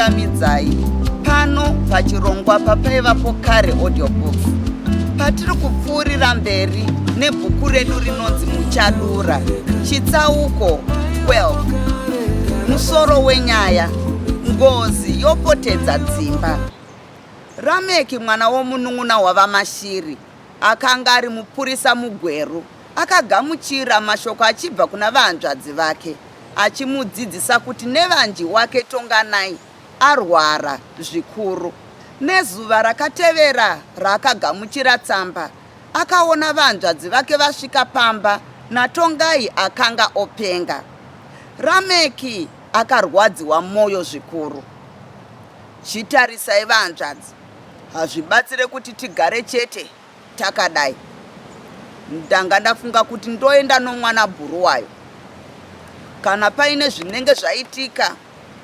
kukungamidzai pano pachirongwa paPaivapokare Audiobooks. Patiri kupfuurira mberi nebhuku redu rinonzi Muchadura, chitsauko 12. Musoro wenyaya, ngozi yopotedza dzimba. Rameki mwana womunun'una wavamashiri akanga ari mupurisa mugweru akagamuchira mashoko achibva kuna vahanzvadzi vake achimudzidzisa kuti nevanji wake Tonganai arwara zvikuru. Nezuva rakatevera raakagamuchira tsamba akaona vahanzvadzi vake vasvika pamba naTongai akanga openga. Rameki akarwadziwa mwoyo zvikuru. Chitarisai vahanzvadzi, hazvibatsire kuti tigare chete takadai. Ndanga ndafunga kuti ndoenda nomwana bhuru wayo. Kana paine zvinenge zvaitika,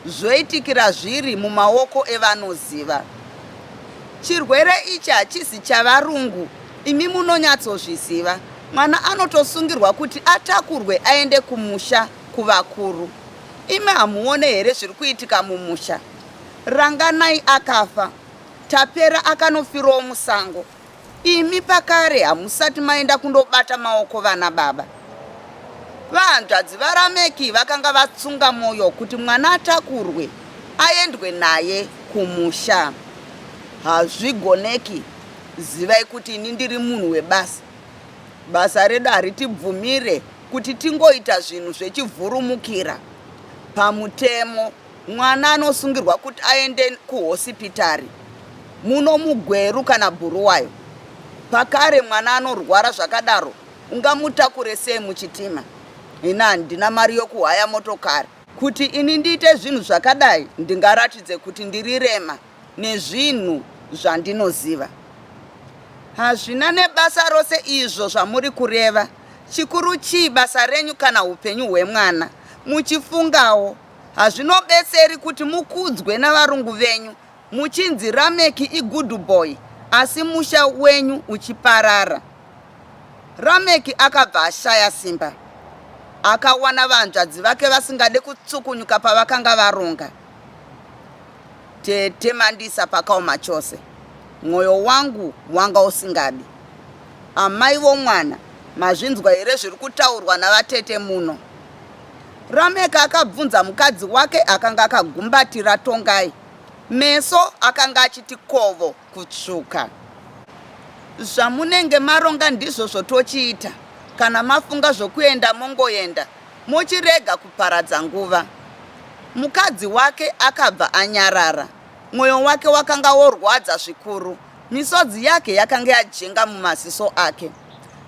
zvoitikira zviri mumaoko evanoziva. Chirwere ichi hachisi chavarungu, imi munonyatsozviziva. Mwana anotosungirwa kuti atakurwe aende kumusha kuvakuru. Imi hamuone here zviri kuitika mumusha? Ranganai akafa, Tapera akanofirawo musango. Imi pakare hamusati maenda kundobata maoko vana baba. Vahanzvadzi vaRameki vakanga vatsunga mwoyo kuti mwana atakurwe aendwe naye kumusha. Hazvigoneki, zivai kuti ini ndiri munhu webasa. Basa redu haritibvumire kuti tingoita zvinhu zvechivhurumukira. Pamutemo, mwana anosungirwa kuti aende kuhosipitari, muno mugweru kana bhuru wayo. Pakare mwana anorwara zvakadaro, ungamutakure sei muchitima? Ina handina mari yokuhaya motokari. Kuti ini ndiite zvinhu zvakadai, ndingaratidze kuti ndiri rema nezvinhu zvandinoziva. Hazvina nebasa rose izvo zvamuri kureva. Chikuru chii basa renyu kana upenyu hwemwana? Muchifungawo, hazvinobetseri kuti mukudzwe navarungu venyu muchinzi Rameki igood boy, asi musha wenyu uchiparara. Rameki akabva ashaya simba. Akawana vahanzvadzi vake vasingade kutsukunyuka pavakanga varonga. Tete mandisa pakaoma chose, mwoyo wangu wanga usingadi. Amai vomwana, mazvinzwa here zviri kutaurwa navatete muno? Rameki akabvunza mukadzi wake akanga akagumbatira Tongai. Meso akanga achiti kovo kutsvuka. Zvamunenge maronga ndizvo zvotochiita. Kana mafunga zvokuenda mongoenda, mochirega kuparadza nguva. Mukadzi wake akabva anyarara. Mwoyo wake wakanga worwadza zvikuru. Misodzi yake yakanga yajenga mumaziso ake.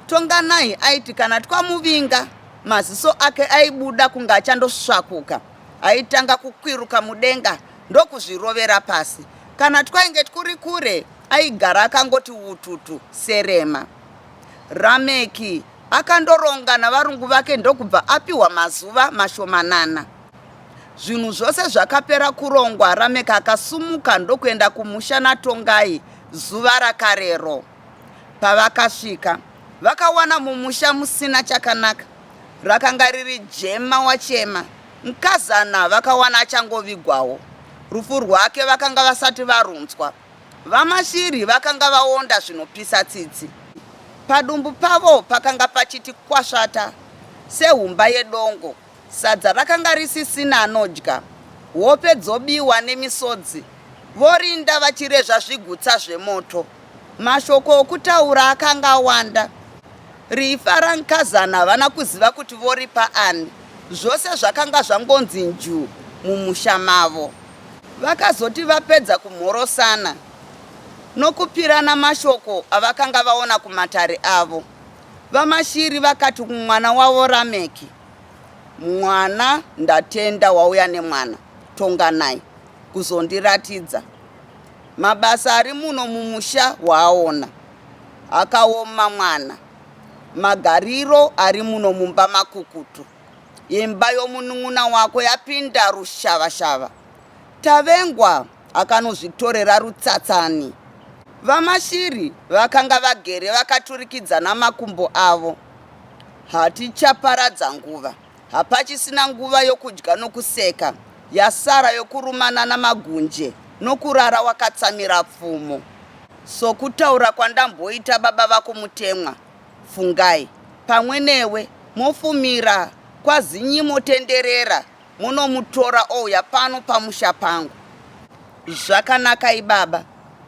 Tonganai aiti kana twamuvinga, maziso ake aibuda kunga achandosvakuka. Aitanga kukwiruka mudenga ndokuzvirovera pasi. Kana twainge twuri kure, aigara akangoti ututu serema. Rameki akandoronga navarungu vake ndokubva apiwa mazuva mashomanana. Zvinhu zvose zvakapera kurongwa, Rameki akasumuka ndokuenda kumusha naTongai zuva rakarero. Pavakasvika, vakawana mumusha musina chakanaka. Rakanga riri jema wachema. Mukazana vakawana achangovigwawo. Rufu rwake vakanga vasati varunzwa. Vamashiri vakanga vaonda zvinopisa tsitsi. Padumbu pavo pakanga pachiti kwasvata sehumba yedongo. Sadza rakanga risisina anodya. Hope dzobiwa nemisodzi. Vorinda vachirezva zvigutsa zvemoto. Mashoko okutaura akanga awanda. Rifa ramukazana havana kuziva kuti voripa ani. Zvose zvakanga zvangonzi njuu mumusha mavo. Vakazoti vapedza kumhorosana nokupirana mashoko avakanga vaona kumatare avo, vamashiri vakati kumwana wavo Rameki, mwana, ndatenda wauya nemwana Tonganai kuzondiratidza. Mabasa ari muno mumusha waaona. Akaoma mwana. Magariro ari muno mumba makukutu. Imba yomunun'una wako yapinda rushava-shava. Tavengwa akanozvitorera rutsatsani. Vamashiri vakanga vagere vakaturikidzana makumbo avo. Hatichaparadza nguva. Hapachisina nguva yokudya nokuseka. yasara yokurumana namagunje nokurara wakatsamira pfumo. Sokutaura kwandamboita baba vako mutemwa, fungai pamwe newe mofumira kwazinyimotenderera munomutora ouya pano pamusha pangu. Zvakanakai baba,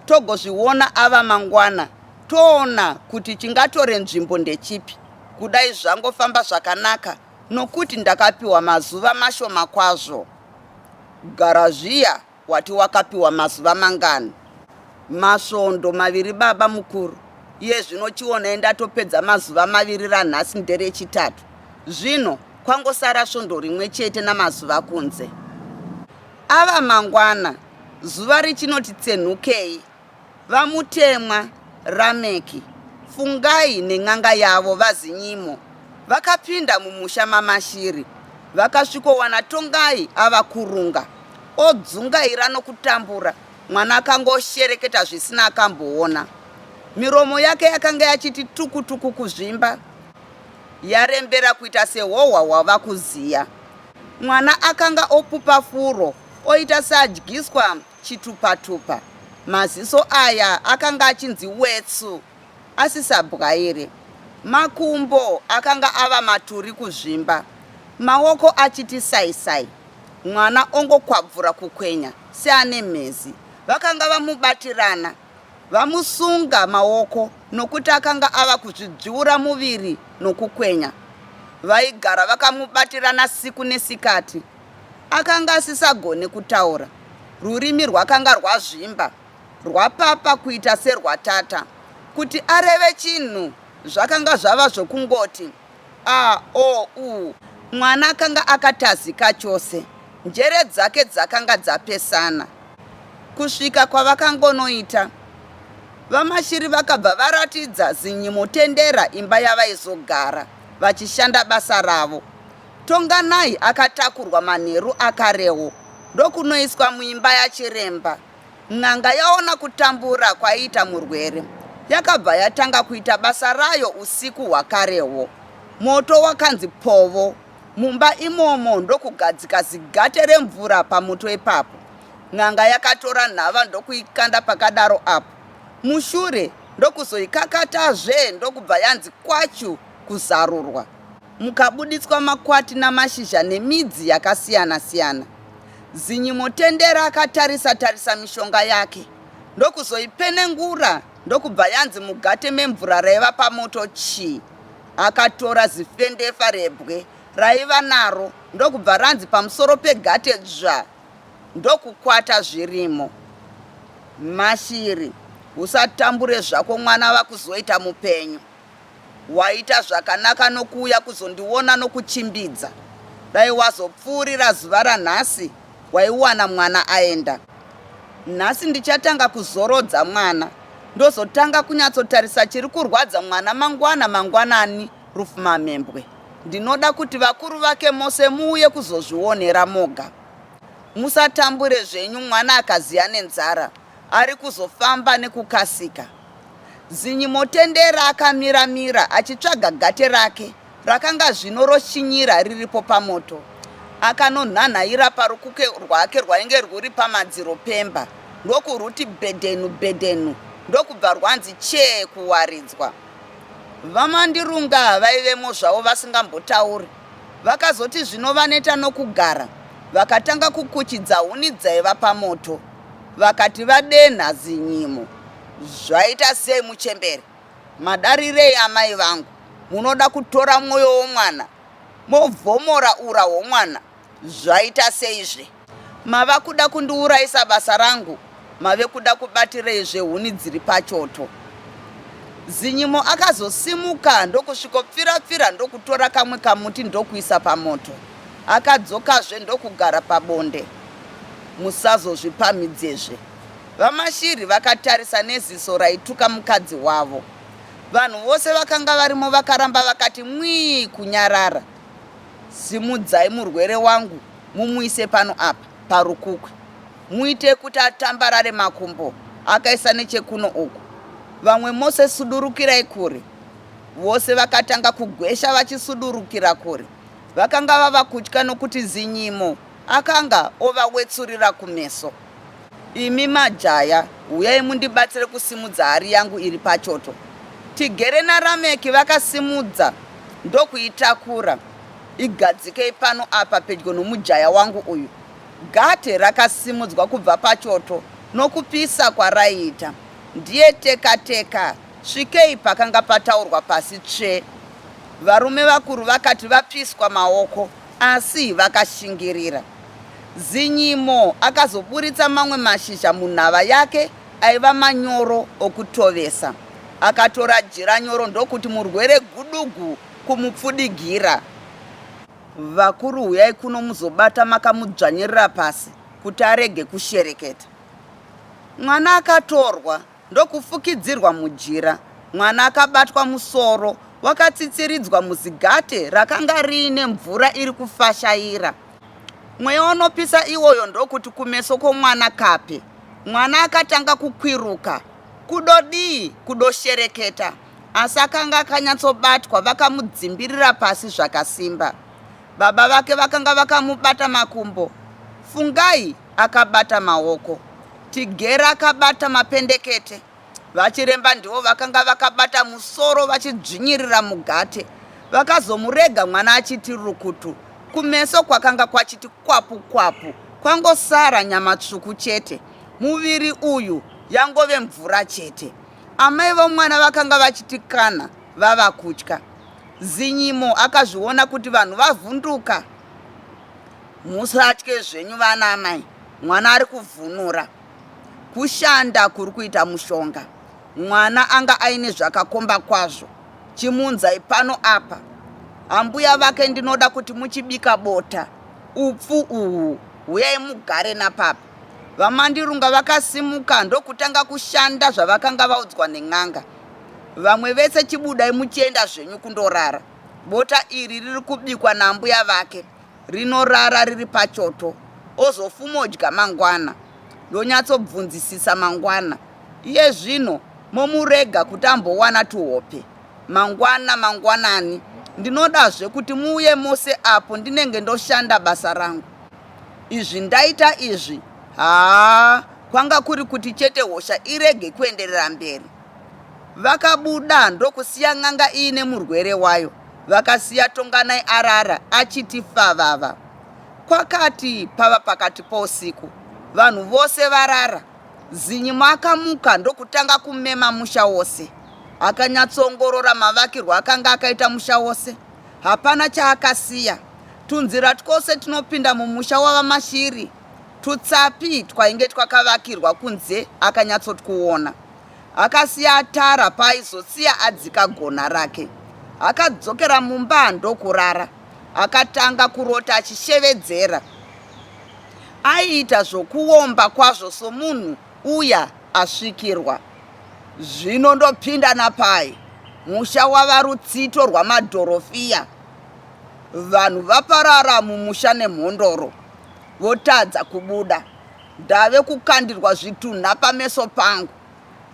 togozviona ava mangwana toona kuti chingatore nzvimbo ndechipi. Kudai zvangofamba zvakanaka nokuti ndakapiwa mazuva mashoma kwazvo. Garazviya wati wakapiwa mazuva mangani? Masvondo 2 baba mukuru. Iye zvino chiona ndatopedza mazuva 2 ranhasi nderechitatu. Zvino kwangosara svondo rimwe chete namazuva kunze. Ava mangwana zuva richinoti tsenhukei. Vamutemwa, Rameki, fungai nen'anga yavo vazinyimo vakapinda mumusha mamashiri. Vakasvikowana Tongai ava kurunga odzungaira nokutambura. Mwana akangoshereketa zvisina akamboona. Miromo yake yakanga yachiti tukutuku kuzvimba, yarembera kuita sehohwa wava kuziya. Mwana akanga opupa furo oita seadyiswa chitupatupa. Maziso aya akanga achinzi wetsu asisabwaire. Makumbo akanga ava maturi kuzvimba, maoko achiti saisai. Mwana ongokwabvura kukwenya seane mhezi. Vakanga vamubatirana vamusunga maoko nokuti akanga ava kuzvidzviura muviri nokukwenya. Vaigara vakamubatirana siku nesikati. Akanga asisagone kutaura. Rurimi rwakanga rwazvimba, rwapapa kuita serwatata. Kuti areve chinhu zvakanga zvava zvokungoti a o u. Mwana akanga akatazika chose. Njere dzake dzakanga dzapesana. Kusvika kwavakangonoita, vamashiri vakabva varatidza zinyimotendera imba yavaizogara vachishanda basa ravo. Tonganai akatakurwa manheru akarewo ndokunoiswa muimba yachiremba. N'anga yaona kutambura kwaiita murwere, yakabva yatanga kuita basa rayo usiku hwakarewo. Moto wakanzi povo. Mumba imomo ndokugadzika zigate remvura pamoto ipapo. N'anga yakatora nhava ndokuikanda pakadaro apo. Mushure ndokuzoikakatazve ndokubva yanzi kwachu kuzarurwa. Mukabuditswa makwati namashizha nemidzi yakasiyana siyana. Zinyimotendera akatarisa mishonga yake ndokuzoipenengura ndokubva yanzi mugate memvura raiva pamoto chi. Akatora zifendefa rebwe raiva naro ndokubva ranzi pamusoro pegate dzva ndokukwata zvirimo. Mashiri, usatambure zvako mwana vakuzoita mupenyu. Waita zvakanaka nokuuya kuzondiona nokuchimbidza. Dai wazopfuurira zuva ranhasi waiwana mwana aenda. Nhasi ndichatanga kuzorodza mwana ndozotanga kunyatsotarisa chiri kurwadza mwana mangwanani rufumamembwe. Ndinoda kuti vakuru vake mose muuye kuzozvionera moga. Musatambure zvenyu mwana akaziya nenzara ari kuzofamba nekukasika. Zinyimotendera akamira achitsvaga gate rake rakanga zvino roshinyira riripo pamoto. Akanonhanhaira parukuke rwake rwainge rwuri pamadziro pemba ndokuruti bhedhenu ndokubva rwanzi chee kuwaridzwa. Vamandirunga vaivemo zvavo vasingambotauri. Vakazoti zvino vaneta nokugara. Vakatanga kukuchidza huni dzaiva pamoto. Vakati vadenha zinyimo. Zvaita sei muchembere? Madarirei amai vangu? Munoda kutora mwoyo womwana movhomora ura hwomwana? Zvaita seizve? Mava kuda kundiurayisa basa rangu? Mave kuda kubatireizve huni dziri pachoto? Zinyimo akazosimuka ndokusvikopfira ndokutora kamwe kamuti ndokuisa pamoto. Akadzokazve ndokugara pabonde. Musazozvipamidzezve. Vamashiri vakatarisa neziso raituka mukadzi wavo. Vanhu vose vakanga varimo vakaramba vakati mwii kunyarara. Simudzai murwere wangu mumuise pano apa parukukwe. Muite kuti atambarare makumbo akaisa nechekuno uku. Vamwe mose sudurukirai kure. Vose vakatanga kugwesha vachisudurukira kure. Vakanga vava kutya nokuti zinyimo akanga ovawetsurira kumeso. Imi majaya, uyai mundibatsire kusimudza hari yangu iri pachoto. Tigere naRameki vakasimudza ndokuitakura. Igadzikei pano apa pedyo nomujaya wangu uyu. Gate rakasimudzwa kubva pachoto nokupisa kwaraiita. Ndiye teka teka, svikei pakanga pataurwa pasi tsve. Varume vakuru vakati vapiswa maoko, asi vakashingirira. Zinyimo akazoburitsa mamwe mashizha munhava yake aiva manyoro okutovesa. Akatora jira nyoro ndokuti murwere gudugu kumupfudigira. Vakuru, uyai kuno muzobata makamudzvanyirira pasi kuti arege kushereketa. Mwana akatorwa ndokufukidzirwa mujira. Mwana akabatwa musoro wakatsitsiridzwa muzigate rakanga riine mvura iri kufashaira. Mweya unopisa iwoyo ndokuti kumeso kwomwana kape. Mwana akatanga kukwiruka. Kudodii kudoshereketa, asi akanga akanyatsobatwa vakamudzimbirira pasi zvakasimba. Baba vake vakanga vakamubata makumbo. Fungai akabata maoko. Tigera akabata mapendekete. Vachiremba ndivo vakanga vakabata musoro vachidzvinyirira mugate. Vakazomurega mwana achiti rukutu. Kumeso kwakanga kwachiti kwapu kwapu. Kwangosara nyama tsvuku chete. Muviri uyu yangove mvura chete. Amai vomwana vakanga vachiti kana vava kutya. Zinyimo akazviona kuti vanhu vavhunduka. Musatye zvenyu vana amai, mwana ari kuvhunura. Kushanda kuri kuita mushonga. Mwana anga aine zvakakomba kwazvo. Chimunzai pano apa. Ambuya vake ndinoda kuti muchibika bota. Upfu uhu, uyai mugare napapa. Vamandirunga vakasimuka ndokutanga kushanda zvavakanga vaudzwa nen'anga. Vamwe vese chibudai muchienda zvenyu kundorara. Bota iri riri kubikwa nambuya vake. Rinorara riri pachoto. Ozofumodya mangwana. Ndonyatsobvunzisisa mangwana. Iye zvino momurega kuti ambowana tuhope. Mangwanani. Ndinodazve kuti muuye mose apo ndinenge ndoshanda basa rangu. Izvi ndaita izvi. Kwanga kuri kuti chete hosha irege kuenderera mberi. Vakabuda ndokusiya n'anga iine murwere wayo. Vakasiya Tonganai arara achiti favava. Kwakati pava pakati pousiku. Vanhu vose varara. Zinyimo akamuka ndokutanga kumema musha wose. Akanyatsoongorora mavakirwo akanga akaita musha wose. Hapana chaakasiya. Tunzira twose tunopinda mumusha wavamashiri. Tutsapi twainge twakavakirwa kunze akanyatsotkuona. Akasiya atara paaizosiya adzika gona rake. Akadzokera mumba ndokurara. Akatanga kurota achishevedzera. Aiita zvokuomba kwazvo somunhu uya asvikirwa. Zvino ndopinda napai. Musha wava rutsito rwamadhorofiya. Vanhu vaparara mumusha nemhondoro. Votadza kubuda. Ndave kukandirwa zvitunha pameso pangu.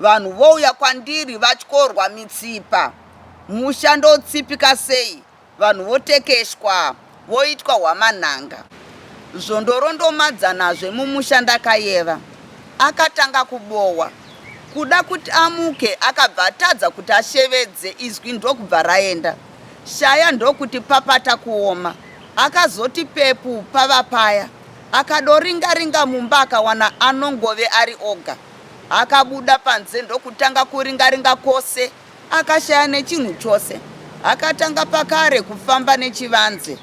Vanhu vouya kwandiri vatyorwa mitsipa. Musha ndotsipika sei. Vanhu votekeshwa, voitwa hwamanhanga. Zvondoro ndomadzanazve mumusha ndakayeva. Akatanga kubohwa. Kuda kuti amuke akabva atadza kuti ashevedze izwi ndokubva raenda. Shaya ndokuti papata kuoma. Akazoti pepu pava paya. Akadoringa-ringa mumba akawana anongove ari oga. Akabuda panze ndokutanga kuringa-ringa kwose. Akashaya nechinhu chose. Akatanga pakare kufamba nechivanze.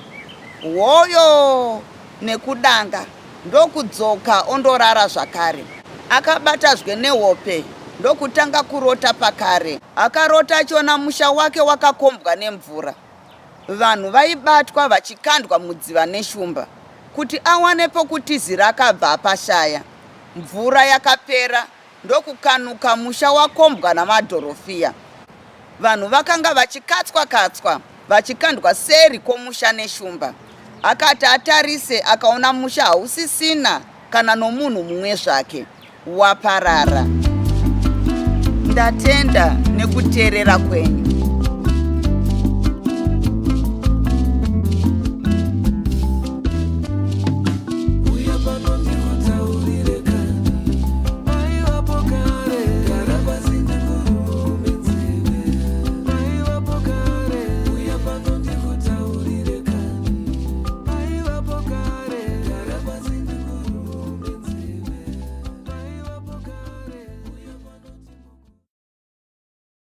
Woyo nekudanga ndokudzoka ondorara zvakare. Akabatazve nehope ndokutanga kurota pakare. Akarota achiona musha wake wakakombwa nemvura. Vanhu vaibatwa vachikandwa mudziva neshumba. Kuti awane pokutizira akabva apashaya. Mvura yakapera ndokukanuka musha wakombwa namadhorofiya. Vanhu vakanga vachikatswa-katswa vachikandwa seri kwomusha neshumba. Akati atarise akaona musha hausisina kana nomunhu mumwe zvake. Waparara. Ndatenda nekuteerera kwenyu.